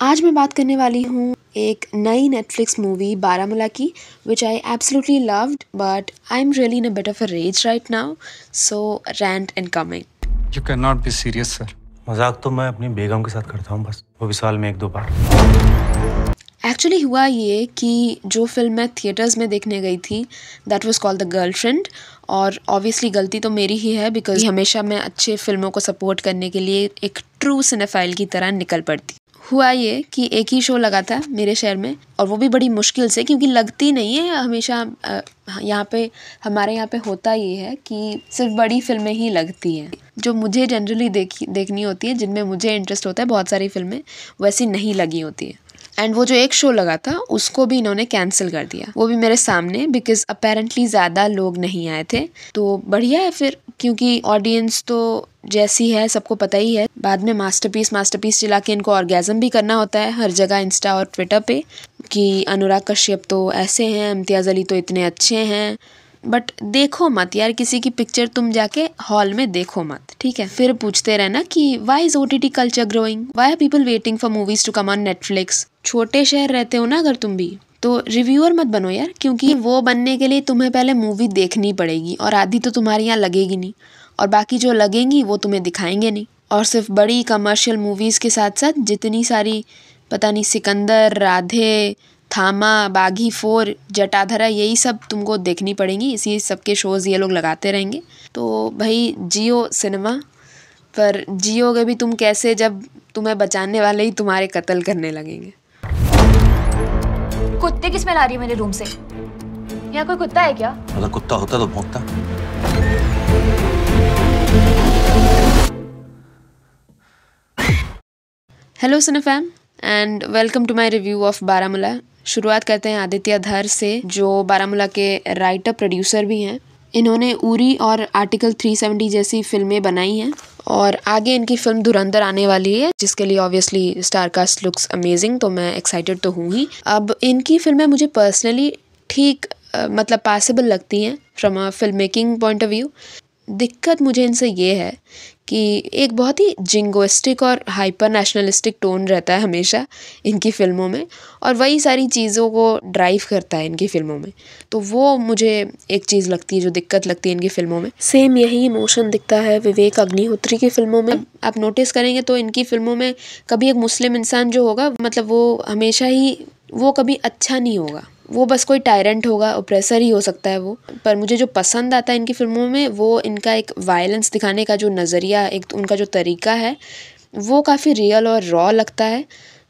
आज मैं बात करने वाली हूँ एक नई नेटफ्लिक्स मूवी बारामूला की, which I absolutely loved, but I am really in a bit of a rage right now, so rant and coming. You cannot be serious, sir. मजाक तो मैं अपनी बेगम के साथ करता हूँ बस, वो भी साल में 1-2 बार। एक्चुअली हुआ ये कि जो फिल्म मैं थिएटर्स में देखने गई थी that was called the girlfriend, और ऑब्वियसली गलती तो मेरी ही है बिकॉज हमेशा मैं अच्छे फिल्मों को सपोर्ट करने के लिए एक ट्रू सिनेफाइल की तरह निकल पड़ती। हुआ ये कि एक ही शो लगा था मेरे शहर में, और वो भी बड़ी मुश्किल से, क्योंकि लगती नहीं है हमेशा। यहाँ पे हमारे यहाँ पे होता ये है कि सिर्फ बड़ी फिल्में ही लगती हैं जो मुझे जनरली देखनी होती है, जिनमें मुझे इंटरेस्ट होता है। बहुत सारी फिल्में वैसी नहीं लगी होती है। एंड वो जो एक शो लगा था उसको भी इन्होंने कैंसिल कर दिया, वो भी मेरे सामने, बिकॉज अपेरेंटली ज़्यादा लोग नहीं आए थे। तो बढ़िया है फिर, क्योंकि ऑडियंस तो जैसी है सबको पता ही है। बाद में मास्टरपीस चिल्ला के इनको ऑर्गेज़म भी करना होता है हर जगह, इंस्टा और ट्विटर पे, कि अनुराग कश्यप तो ऐसे हैं, इम्तियाज़ अली तो इतने अच्छे हैं। बट देखो मत यार, किसी की पिक्चर तुम जाके हॉल में देखो मत, ठीक है। फिर पूछते रहना कि why is OTT culture growing, why are people waiting for movies to come on Netflix. छोटे शहर रहते हो ना अगर तुम भी, तो रिव्यूअर मत बनो यार, क्योंकि वो बनने के लिए तुम्हें पहले मूवी देखनी पड़ेगी, और आधी तो तुम्हारे यहाँ लगेगी नहीं, और बाकी जो लगेंगी वो तुम्हें दिखाएंगे नहीं। और सिर्फ बड़ी कमर्शियल मूवीज़ के साथ साथ जितनी सारी, पता नहीं, सिकंदर, राधे, थामा, बागी 4, जटाधरा, यही सब तुमको देखनी पड़ेंगी। इसी सब के शोज़ ये लोग लगाते रहेंगे। तो भाई जियो सिनेमा, पर जियोगे भी तुम कैसे जब तुम्हें बचाने वाले ही तुम्हारे कत्ल करने लगेंगे। कुत्ते की स्मेल आ रही है मेरे रूम से। यहाँ कोई कुत्ता है क्या? अगर कुत्ता होता तो भौंकता। Hello cinefam and welcome to my review of Baramulla. शुरुआत करते हैं आदित्य धर से, जो बारामूला के राइटर प्रोड्यूसर भी हैं। इन्होंने उरी और आर्टिकल 370 जैसी फिल्में बनाई हैं, और आगे इनकी फिल्म धुरंधर आने वाली है, जिसके लिए obviously star cast looks amazing, तो मैं एक्साइटेड तो हूँ ही। अब इनकी फिल्में मुझे पर्सनली ठीक मतलब पासिबल लगती हैं from a film making point of view. दिक्कत मुझे इनसे ये है कि एक बहुत ही जिंगोइस्टिक और हाइपर नेशनलिस्टिक टोन रहता है हमेशा इनकी फ़िल्मों में, और वही सारी चीज़ों को ड्राइव करता है इनकी फ़िल्मों में। तो वो मुझे एक चीज़ लगती है जो दिक्कत लगती है इनकी फ़िल्मों में। सेम यही इमोशन दिखता है विवेक अग्निहोत्री की फ़िल्मों में। आप नोटिस करेंगे तो इनकी फ़िल्मों में कभी एक मुस्लिम इंसान जो होगा, मतलब वो हमेशा ही, वो कभी अच्छा नहीं होगा, वो बस कोई टायरेंट होगा, ओप्रेसर ही हो सकता है वो। पर मुझे जो पसंद आता है इनकी फ़िल्मों में, वो इनका एक वायलेंस दिखाने का जो नज़रिया, एक उनका जो तरीका है, वो काफ़ी रियल और रॉ लगता है।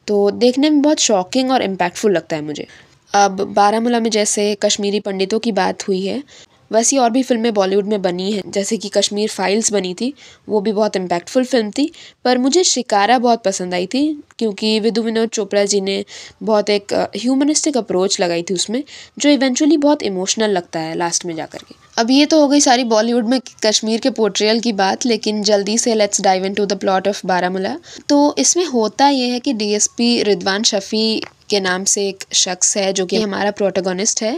तो देखने में बहुत शॉकिंग और इम्पैक्टफुल लगता है मुझे। अब बारामूला में जैसे कश्मीरी पंडितों की बात हुई है, वैसी और भी फिल्में बॉलीवुड में बनी हैं, जैसे कि कश्मीर फाइल्स बनी थी, वो भी बहुत इम्पैक्टफुल फिल्म थी। पर मुझे शिकारा बहुत पसंद आई थी, क्योंकि विधु विनोद चोपड़ा जी ने बहुत एक ह्यूमनिस्टिक अप्रोच लगाई थी उसमें, जो इवेंचुअली बहुत इमोशनल लगता है लास्ट में जाकर के। अब ये तो हो गई सारी बॉलीवुड में कश्मीर के पोर्ट्रियल की बात, लेकिन जल्दी से let's dive into the plot of Baramulla. तो इसमें होता ये है कि DSP रिदवान शफ़ी के नाम से एक शख्स है जो कि हमारा प्रोटोगोनिस्ट है।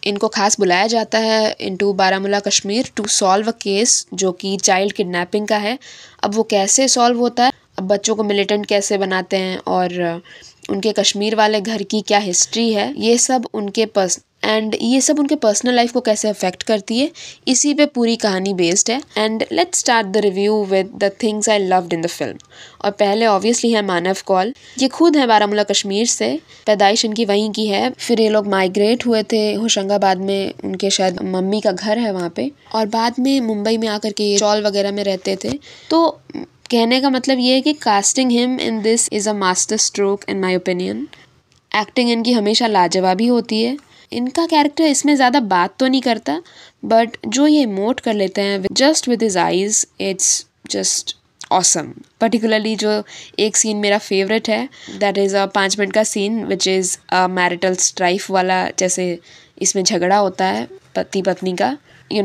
इनको खास बुलाया जाता है into Baramulla Kashmir to solve a case जो कि चाइल्ड किडनैपिंग का है। अब वो कैसे सॉल्व होता है, अब बच्चों को मिलिटेंट कैसे बनाते हैं, और उनके कश्मीर वाले घर की क्या हिस्ट्री है, ये सब उनके पर्सनल लाइफ को कैसे अफेक्ट करती है, इसी पे पूरी कहानी बेस्ड है। And let's start the review with the things I loved in the film. और पहले ऑब्वियसली है मानव कौल। ये खुद है बारामूला कश्मीर से, पैदाइश इनकी वहीं की है। फिर ये लोग माइग्रेट हुए थे होशंगाबाद में, उनके शायद मम्मी का घर है वहाँ पे, और बाद में मुंबई में आकर के चौल वगैरह में रहते थे। तो कहने का मतलब ये है कि casting him in this is a master stroke in my opinion. Acting इनकी हमेशा लाजवाब ही होती है। इनका कैरेक्टर इसमें ज़्यादा बात तो नहीं करता, बट जो ये इमोट कर लेते हैं just with his eyes, it's just awesome. Particularly जो एक सीन मेरा फेवरेट है, दैट इज़ अ 5 मिनट का scene which is a marital strife वाला, जैसे इसमें झगड़ा होता है पति पत्नी का,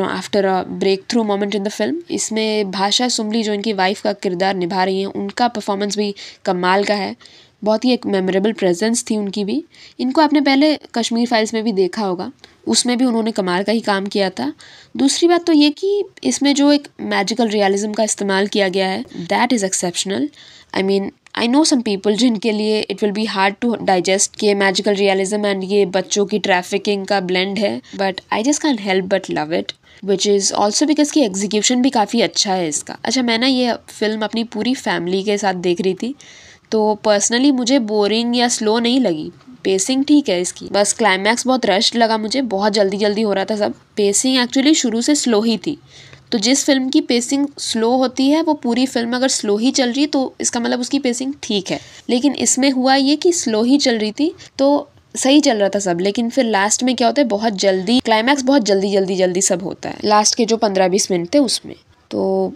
after a breakthrough moment in the film. इसमें भाषा सुमली जो इनकी वाइफ का किरदार निभा रही हैं, उनका परफॉर्मेंस भी कमाल का है। बहुत ही एक मेमोरेबल प्रेजेंस थी उनकी भी। इनको आपने पहले कश्मीर फाइल्स में भी देखा होगा, उसमें भी उन्होंने कमाल का ही काम किया था। दूसरी बात तो ये कि इसमें जो एक मैजिकल रियलिज्म का इस्तेमाल किया गया है, that is exceptional. I mean I know some people जिनके लिए it will be hard to digest कि मैजिकल रियलिज्म एंड ये बच्चों की ट्रैफिकिंग का ब्लेंड है, but I just can help but love it, which is also because की execution भी काफ़ी अच्छा है इसका। अच्छा, मैं ना ये फिल्म अपनी पूरी फैमिली के साथ देख रही थी, तो पर्सनली मुझे बोरिंग या स्लो नहीं लगी। पेसिंग ठीक है इसकी, बस क्लाइमैक्स बहुत रश्ड लगा मुझे, बहुत जल्दी जल्दी हो रहा था सब। पेसिंग एक्चुअली शुरू से स्लो ही थी, तो जिस फिल्म की पेसिंग स्लो होती है वो पूरी फिल्म अगर स्लो ही चल रही तो इसका मतलब उसकी पेसिंग ठीक है। लेकिन इसमें हुआ ये कि स्लो ही चल रही थी तो सही चल रहा था सब, लेकिन फिर लास्ट में क्या होता है, बहुत जल्दी क्लाइमैक्स, बहुत जल्दी जल्दी जल्दी सब होता है लास्ट के जो 15-20 मिनट थे उसमें। तो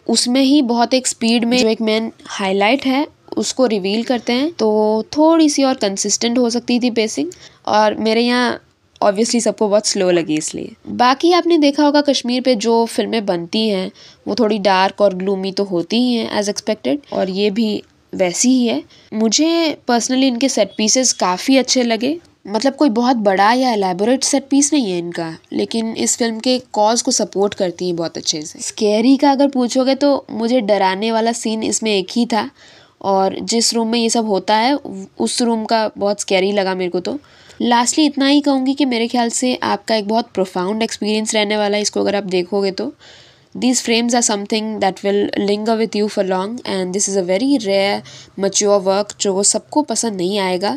उसमें ही बहुत एक स्पीड में जो एक मेन हाईलाइट है उसको रिवील करते हैं, तो थोड़ी सी और कंसिस्टेंट हो सकती थी पेसिंग, और मेरे यहाँ ऑब्वियसली सबको बहुत स्लो लगी इसलिए। बाकी आपने देखा होगा कश्मीर पे जो फिल्में बनती हैं वो थोड़ी डार्क और ग्लूमी तो होती ही हैं एज एक्सपेक्टेड, और ये भी वैसी ही है। मुझे पर्सनली इनके सेट पीसेस काफ़ी अच्छे लगे, मतलब कोई बहुत बड़ा या एलैबोरेट सेट पीस नहीं है इनका, लेकिन इस फिल्म के कॉज को सपोर्ट करती है बहुत अच्छे से। स्कैरी का अगर पूछोगे तो मुझे डराने वाला सीन इसमें एक ही था, और जिस रूम में ये सब होता है उस रूम का बहुत स्कैरी लगा मेरे को। तो लास्टली इतना ही कहूँगी कि मेरे ख्याल से आपका एक बहुत प्रोफाउंड एक्सपीरियंस रहने वाला है इसको अगर आप देखोगे तो। These frames are something that will linger with you for long, and this is a very rare mature work जो सबको पसंद नहीं आएगा,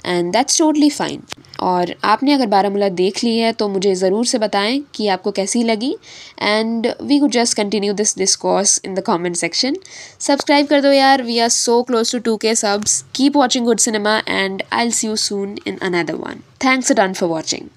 and that's totally fine। और आपने अगर बारामूला देख ली है तो मुझे ज़रूर से बताएं कि आपको कैसी लगी, and we could just continue this discourse in the comment section। Subscribe कर दो यार, we are so close to 2K subs। Keep watching good cinema and I'll see you soon in another one। Thanks a ton for watching।